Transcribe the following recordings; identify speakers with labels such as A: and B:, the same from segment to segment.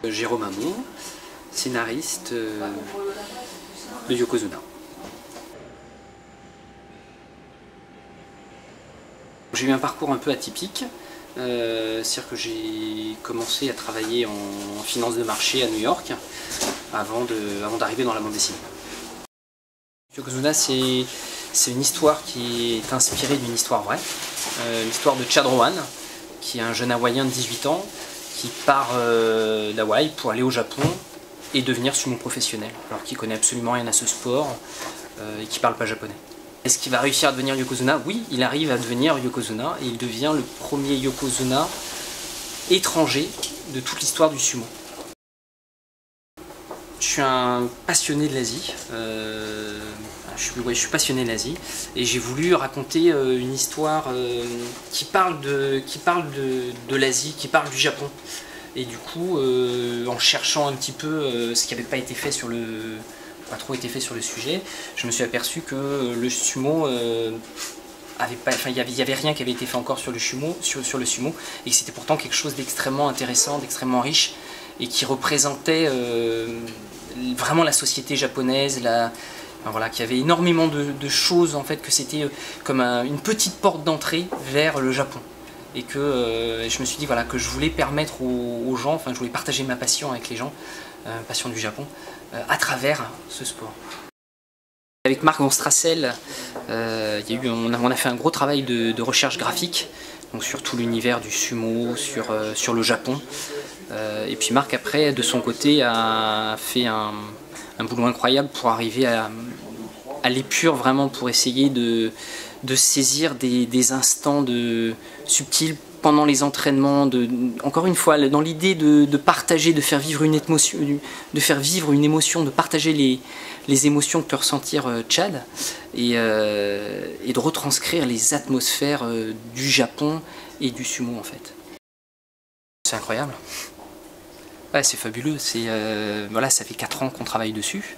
A: Jérôme Hamon, scénariste de Yokozuna. J'ai eu un parcours un peu atypique, c'est-à-dire que j'ai commencé à travailler en finance de marché à New York avant d'arriver dans la bande dessinée. Yokozuna, c'est une histoire qui est inspirée d'une histoire vraie, l'histoire de Chad Rowan, qui est un jeune Hawaïen de 18 ans qui part d'Hawaï pour aller au Japon et devenir sumo professionnel, alors qu'il connaît absolument rien à ce sport et qui parle pas japonais. Est-ce qu'il va réussir à devenir Yokozuna? Oui, il arrive à devenir Yokozuna et il devient le premier Yokozuna étranger de toute l'histoire du sumo. Je suis un passionné de l'Asie, je suis passionné de l'Asie et j'ai voulu raconter une histoire qui parle de l'Asie, qui parle du Japon. Et du coup, en cherchant un petit peu ce qui n'avait pas été fait sur le... pas trop été fait sur le sujet, je me suis aperçu que le sumo il n'y avait rien qui avait été fait encore sur le sumo, et que c'était pourtant quelque chose d'extrêmement intéressant, d'extrêmement riche, et qui représentait vraiment la société japonaise, voilà, qu'il y avait énormément de choses, en fait, que c'était comme une petite porte d'entrée vers le Japon. Et que je me suis dit voilà, que je voulais permettre aux gens, enfin je voulais partager ma passion avec les gens, passion du Japon, à travers ce sport. Avec Marc Van Strassel, on a fait un gros travail de recherche graphique, donc sur tout l'univers du sumo, sur le Japon. Et puis Marc après, de son côté, a fait un boulot incroyable pour arriver à l'épure, vraiment pour essayer de saisir des instants subtils pendant les entraînements, encore une fois, dans l'idée de partager, de faire vivre une émotion, de partager les émotions que peut ressentir Chad, et de retranscrire les atmosphères du Japon et du sumo en fait. C'est incroyable. Ouais, c'est fabuleux. Voilà, ça fait 4 ans qu'on travaille dessus.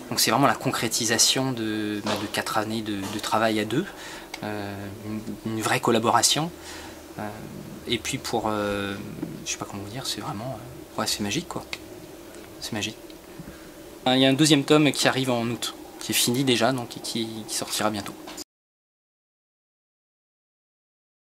A: Donc c'est vraiment la concrétisation de 4 années de travail à deux, une vraie collaboration. Et puis je sais pas comment vous dire, c'est vraiment, ouais, c'est magique quoi. C'est magique. Il y a un 2e tome qui arrive en août, qui est fini déjà, donc qui sortira bientôt.